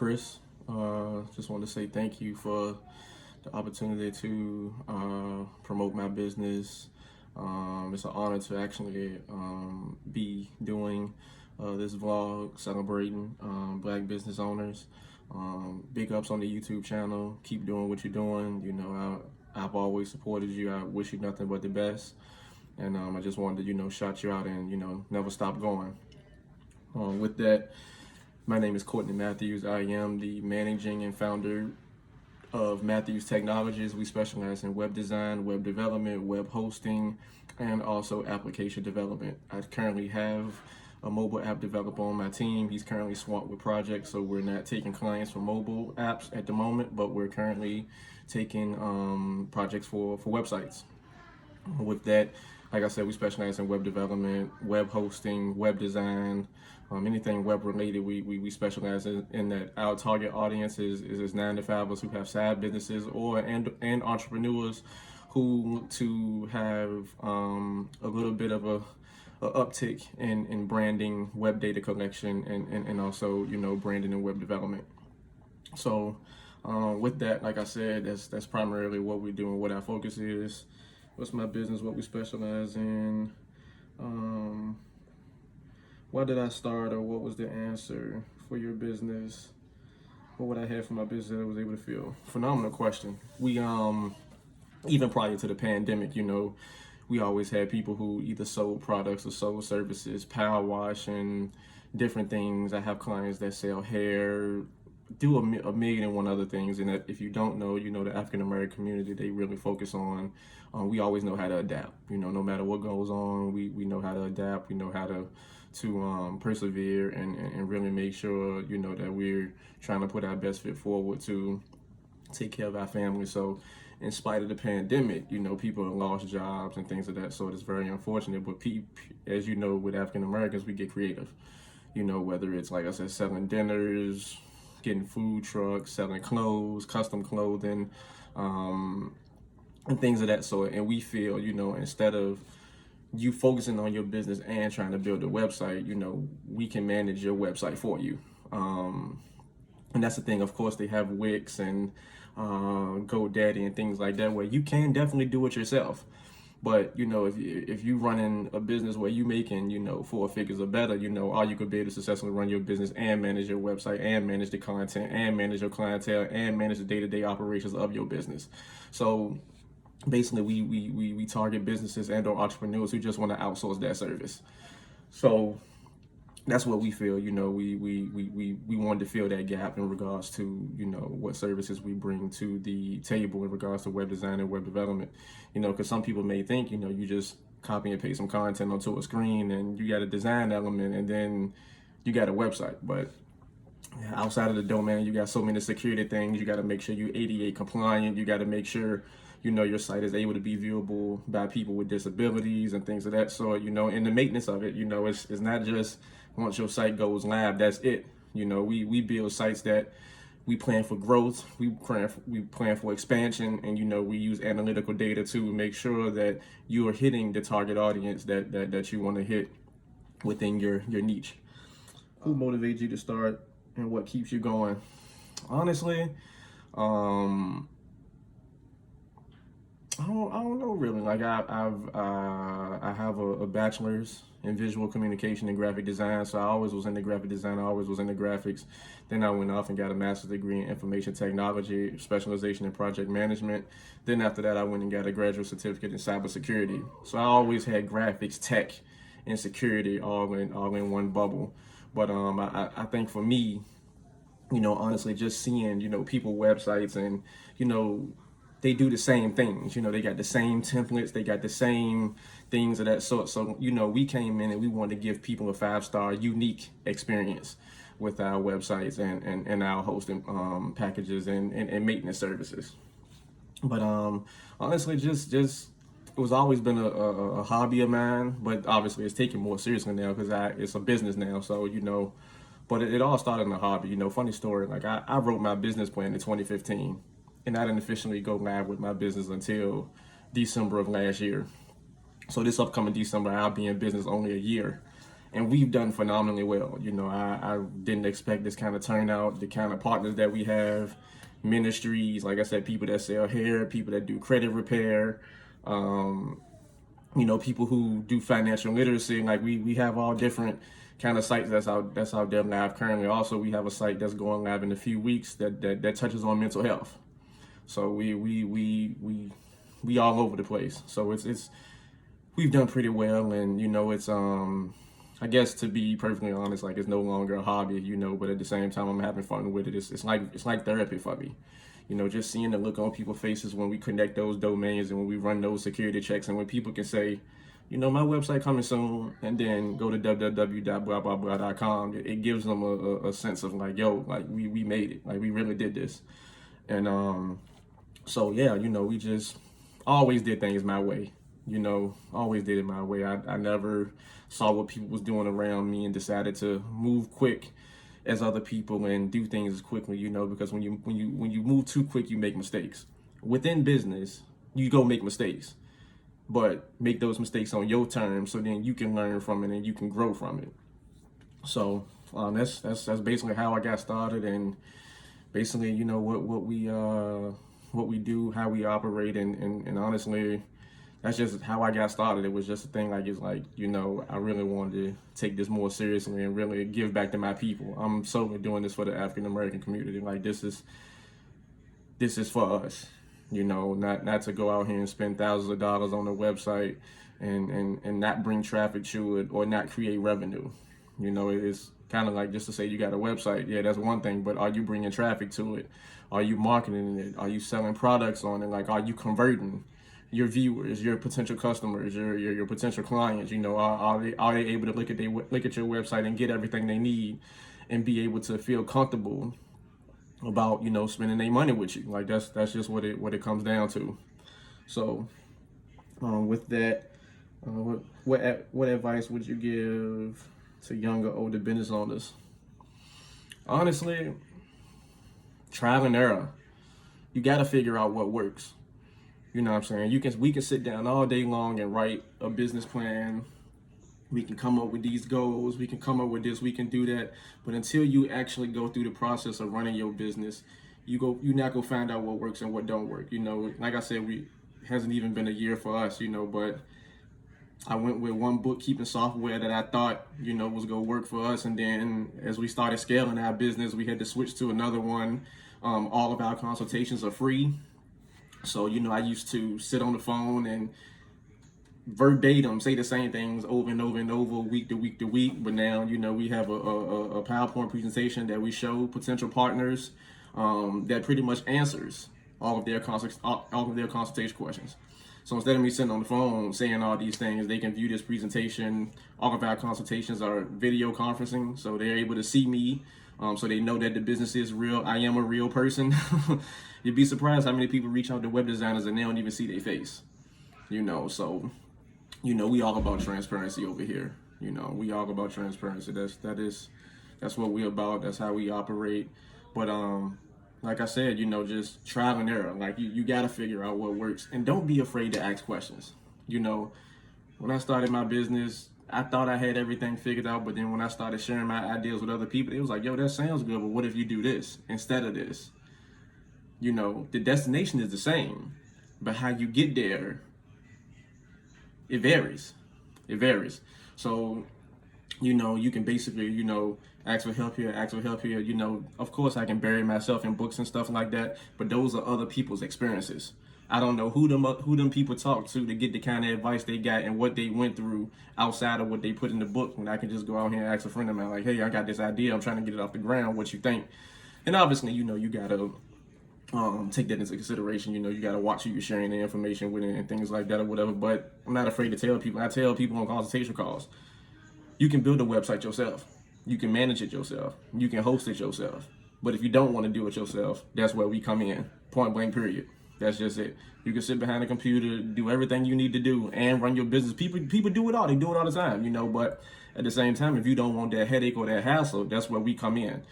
Chris, just want to say thank you for the opportunity to promote my business. It's an honor to actually be doing this vlog celebrating Black business owners. Big ups on the YouTube channel. Keep doing what you're doing. I've always supported you. I wish you nothing but the best. And I just wanted to, shout you out and, never stop going. With that, my name is Courtney Matthews. I am the managing and founder of Matthews Technologies. We specialize in web design, web development, web hosting, and also application development. I currently have a mobile app developer on my team. He's currently swamped with projects, so we're not taking clients for mobile apps at the moment, but we're currently taking projects for websites. With that, like I said, we specialize in web development, web hosting, web design, anything web related. We specialize in that. Our target audience is 9-to-5ers who have side businesses and entrepreneurs who want to have a little bit of a uptick in branding, web data collection, and also branding and web development. So with that, like I said, that's primarily what we do and what our focus is. What's my business? What we specialize in? Why did I start, or what was the answer for your business? What would I have for my business that I was able to fill? Phenomenal question. We even prior to the pandemic, we always had people who either sold products or sold services, power wash and different things. I have clients that sell hair, do a million and one other things. And if you don't know, the African American community, they really focus on, we always know how to adapt. No matter what goes on, we know how to adapt. We know how to persevere and really make sure, that we're trying to put our best foot forward to take care of our family. So in spite of the pandemic, people have lost jobs and things of that sort. It's very unfortunate, but as you know, with African Americans, we get creative. Whether it's, like I said, selling dinners, getting food trucks, selling clothes, custom clothing, and things of that sort. And we feel, instead of you focusing on your business and trying to build a website, we can manage your website for you. And that's the thing. Of course, they have Wix and GoDaddy and things like that, where you can definitely do it yourself. But if you running a business where you making 4 figures or better, all you could be able to successfully run your business and manage your website and manage the content and manage your clientele and manage the day-to-day operations of your business. So basically, we target businesses and or entrepreneurs who just want to outsource that service. So that's what we feel. We wanted to fill that gap in regards to what services we bring to the table in regards to web design and web development. Because some people may think you just copy and paste some content onto a screen and you got a design element and then you got a website. But outside of the domain, you got so many security things. You got to make sure you're ADA compliant. You got to make sure your site is able to be viewable by people with disabilities and things of that sort. And the maintenance of it, it's not just once your site goes live, that's it. We build sites that we plan for growth, we plan for expansion, and we use analytical data to make sure that you are hitting the target audience that you want to hit within your niche. Who motivates you to start and what keeps you going? Honestly, I don't know really. Like I have a bachelor's in visual communication and graphic design, so I always was into graphic design. I always was into graphics. Then I went off and got a master's degree in information technology, specialization in project management. Then after that, I went and got a graduate certificate in cybersecurity. So I always had graphics, tech, and security all in one bubble. But I think for me, honestly, just seeing people websites and they do the same things. They got the same templates, they got the same things of that sort. So, we came in and we wanted to give people a 5-star unique experience with our websites and our hosting packages and maintenance services. But honestly, just it was always been a hobby of mine, but obviously it's taken more seriously now because it's a business now. So, but it all started in a hobby. Funny story, like I wrote my business plan in 2015. And I didn't officially go live with my business until December of last year. So this upcoming December, I'll be in business only a year. and we've done phenomenally well. You know, I didn't expect this kind of turnout, the kind of partners that we have, ministries, like I said, people that sell hair, people that do credit repair, you know, people who do financial literacy. Like we have all different kind of sites that's out there live currently. Also, we have a site that's going live in a few weeks that touches on mental health. So we all over the place. So it's we've done pretty well, and you know, it's I guess, to be perfectly honest, like, it's no longer a hobby, you know, but at the same time I'm having fun with it. It's like therapy for me. You know, just seeing the look on people's faces when we connect those domains and when we run those security checks, and when people can say, you know, my website coming soon, and then go to www.blah.com, it gives them a sense of like, yo, like we made it, like we really did this. And so yeah, you know, we just always did things my way. You know, always did it my way. I never saw what people was doing around me and decided to move quick as other people and do things as quickly, you know, because when you move too quick, you make mistakes. Within business, you go make mistakes, but make those mistakes on your terms, so then you can learn from it and you can grow from it. So that's basically how I got started, and basically, you know, what we do, how we operate, and honestly, that's just how I got started. It was just a thing, like, it's like, you know, I really wanted to take this more seriously and really give back to my people. I'm solely doing this for the African American community. Like, this is for us, you know, not to go out here and spend thousands of dollars on a website and not bring traffic to it or not create revenue. You know, it's kind of like, just to say you got a website, yeah, that's one thing, but are you bringing traffic to it? Are you marketing it? Are you selling products on it? Like, are you converting your viewers, your potential customers, your potential clients? You know, are they able to look at your website and get everything they need and be able to feel comfortable about, you know, spending their money with you? Like, that's just what it comes down to. So with that, what advice would you give to younger, older business owners? Honestly, trial and error. You got to figure out what works. You know what I'm saying? We can sit down all day long and write a business plan. We can come up with these goals. We can come up with this. We can do that. But until you actually go through the process of running your business, you're not gonna find out what works and what don't work. You know, like I said, it hasn't even been a year for us. You know, but I went with one bookkeeping software that I thought, you know, was gonna work for us, and then as we started scaling our business, we had to switch to another one. All of our consultations are free. So, you know, I used to sit on the phone and verbatim say the same things over and over and over, week to week to week. But now, you know, we have a PowerPoint presentation that we show potential partners that pretty much answers all of their consultation questions. So instead of me sitting on the phone saying all these things, they can view this presentation. All of our consultations are video conferencing, so they're able to see me. So they know that the business is real. I am a real person. You'd be surprised how many people reach out to web designers and they don't even see their face. You know, so, you know, we all about transparency over here. You know, we all about transparency. That's what we about. That's how we operate. But like I said, you know, just trial and error. Like, you got to figure out what works, and don't be afraid to ask questions. You know, when I started my business, I thought I had everything figured out, but then when I started sharing my ideas with other people, it was like, yo, that sounds good, but what if you do this instead of this? You know, the destination is the same, but how you get there, it varies. It varies. So, you know, you can basically, you know, ask for help here, ask for help here. You know, of course I can bury myself in books and stuff like that, but those are other people's experiences. I don't know who them people talk to get the kind of advice they got and what they went through outside of what they put in the book. When I can just go out here and ask a friend of mine, like, hey, I got this idea, I'm trying to get it off the ground, what you think? And obviously, you know, you gotta take that into consideration. You know, you gotta watch who you're sharing the information with and things like that or whatever. But I'm not afraid to tell people. I tell people on consultation calls, you can build a website yourself. You can manage it yourself. You can host it yourself. But if you don't want to do it yourself, that's where we come in. Point blank, period. That's just it. You can sit behind a computer, do everything you need to do, and run your business. People do it all. They do it all the time, you know. But at the same time, if you don't want that headache or that hassle, that's where we come in,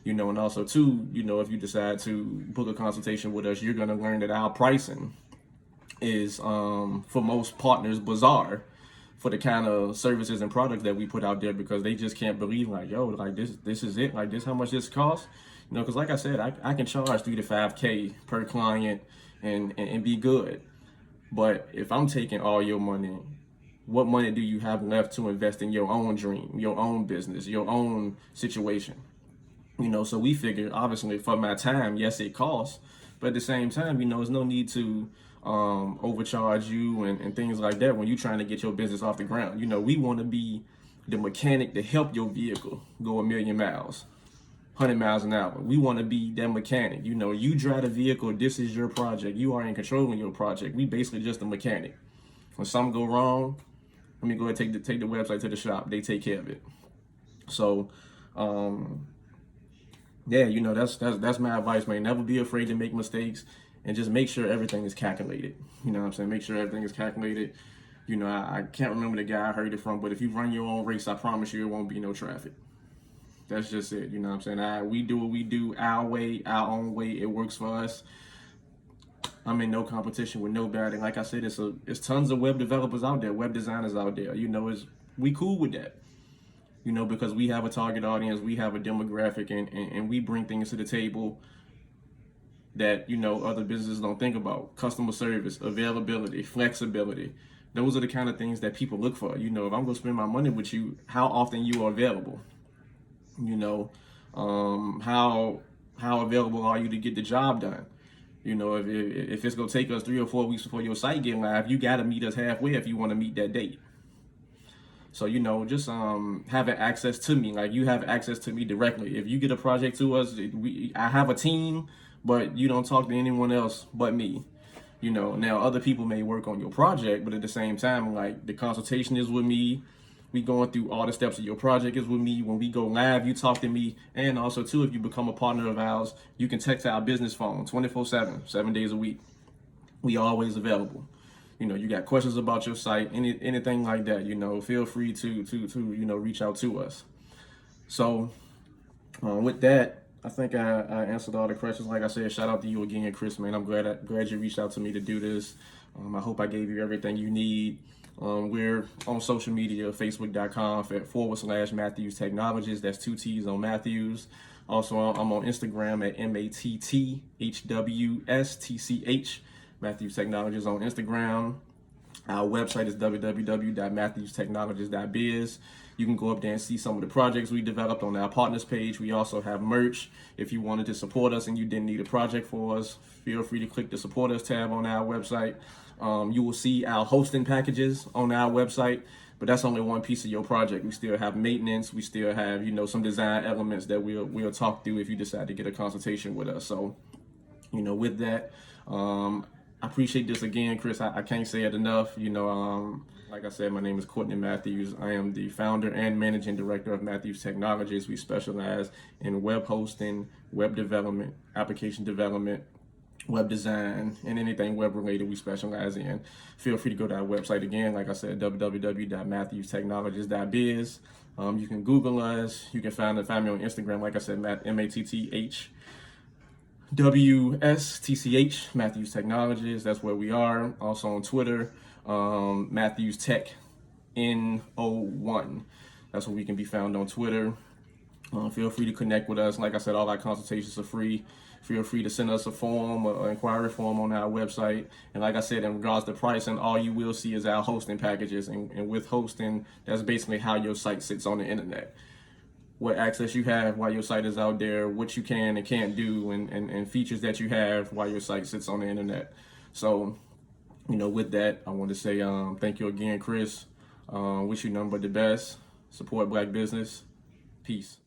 you know. And also, too, you know, if you decide to book a consultation with us, you're going to learn that our pricing is, for most partners, bizarre for the kind of services and products that we put out there, because they just can't believe, like, yo, like this is it, like this how much this costs, you know, because like I said, I can charge 3 to 5K per client and be good. But if I'm taking all your money, what money do you have left to invest in your own dream, your own business, your own situation? You know, so we figured, obviously, for my time, yes, it costs, but at the same time, you know, there's no need to overcharge you and things like that when you're trying to get your business off the ground. You know, we want to be the mechanic to help your vehicle go 1,000,000 miles, 100 miles an hour. We want to be that mechanic. You know, you drive the vehicle, this is your project. You are in control of your project. We basically just a mechanic. When something go wrong, let me go ahead and take the website to the shop. They take care of it. So, yeah, you know, that's my advice, man. Never be afraid to make mistakes, and just make sure everything is calculated. You know what I'm saying? Make sure everything is calculated. You know, I can't remember the guy I heard it from, but if you run your own race, I promise you it won't be no traffic. That's just it. You know what I'm saying? We do what we do our way, our own way. It works for us. I'm in no competition with nobody. Like I said, it's tons of web developers out there, web designers out there. You know, we cool with that. You know, because we have a target audience, we have a demographic, and we bring things to the table that, you know, other businesses don't think about. Customer service, availability, flexibility. Those are the kind of things that people look for. You know, if I'm going to spend my money with you, how often you are available? You know, how available are you to get the job done? You know, if it's going to take us 3 or 4 weeks before your site get live, you got to meet us halfway if you want to meet that date. So, you know, just having access to me, like you have access to me directly. If you get a project to us, I have a team, but you don't talk to anyone else but me. You know, now other people may work on your project, but at the same time, like the consultation is with me. We going through all the steps of your project is with me. When we go live, you talk to me. And also, too, if you become a partner of ours, you can text our business phone 24/7, 7 days a week. We always available. You know, you got questions about your site, anything like that, you know, feel free to you know, reach out to us. So with that, I think I answered all the questions. Like I said, shout out to you again, Chris, man. I'm glad you reached out to me to do this. I hope I gave you everything you need. We're on social media, facebook.com/Matthews Technologies. That's 2 T's on Matthews. Also, I'm on Instagram at MATTHWSTCH. Matthews Technologies on Instagram. Our website is www.matthewstechnologies.biz. You can go up there and see some of the projects we developed on our partners page. We also have merch. If you wanted to support us and you didn't need a project for us, feel free to click the support us tab on our website. You will see our hosting packages on our website, but that's only one piece of your project. We still have maintenance. We still have, you know, some design elements that we'll talk through if you decide to get a consultation with us. So, you know, with that, I appreciate this again, Chris. I can't say it enough. You know, like I said, my name is Courtney Matthews. I am the founder and managing director of Matthews Technologies. We specialize in web hosting, web development, application development, web design, and anything web related we specialize in. Feel free to go to our website again. Like I said, www.matthewstechnologies.biz. You can Google us. You can find me on Instagram. Like I said, MATTH. WSTCH, Matthews Technologies. That's where we are. Also on Twitter, Matthews Tech N01. That's where we can be found on Twitter. Feel free to connect with us. Like I said, all our consultations are free. Feel free to send us a form, an inquiry form on our website. And like I said, in regards to pricing, all you will see is our hosting packages. And with hosting, that's basically how your site sits on the internet. What access you have while your site is out there, what you can and can't do, and features that you have while your site sits on the internet. So, you know, with that, I want to say thank you again, Chris. Wish you nothing but the best. Support Black business. Peace.